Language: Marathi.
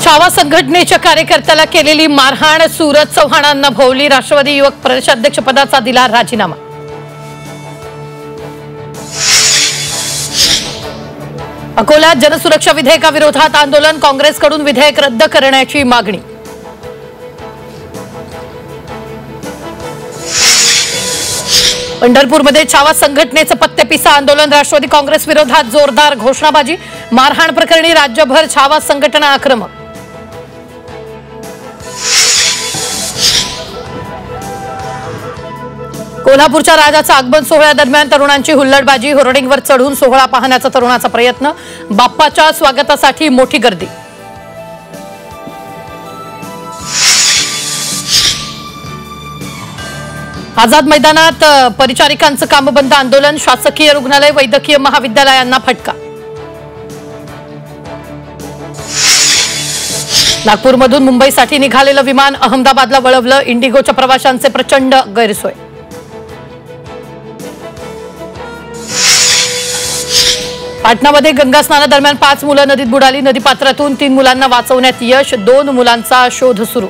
छावा संघटनेच्या कार्यकर्त्याला केलेली मारहाण, सूरज चव्हाणांना भोवली, राष्ट्रवादी युवक प्रदेशाध्यक्षपदाचा दिला राजीनामा। अकोल्यात जनसुरक्षा विधेयकाविरोधात आंदोलन, काँग्रेसकडून विधेयक रद्द करण्याची मागणी। पंढरपूरमध्ये छावा संघटनेचं पत्तेपिसा आंदोलन, राष्ट्रवादी काँग्रेस विरोधात जोरदार घोषणाबाजी, मारहाण प्रकरणी राज्यभर छावा संघटना आक्रमक। कोल्हापूरच्या राजाचा आगमन सोहळ्यादरम्यान तरुणांची हुल्लडबाजी, होर्डिंगवर चढून सोहळा पाहण्याचा तरुणाचा प्रयत्न, बाप्पाच्या स्वागतासाठी मोठी गर्दी। आझाद मैदानात परिचारिकांचं कामबंद आंदोलन, शासकीय रुग्णालय, वैद्यकीय महाविद्यालयांना फटका। नागपूरमधून मुंबईसाठी निघालेलं विमान अहमदाबादला वळवलं, इंडिगोच्या प्रवाशांचे प्रचंड गैरसोय। पाटणामध्ये गंगा स्नानादरम्यान 5 मुलं नदीत बुडाली, नदीपात्रातून 3 मुलांना वाचवण्यात यश, 2 मुलांचा शोध सुरू।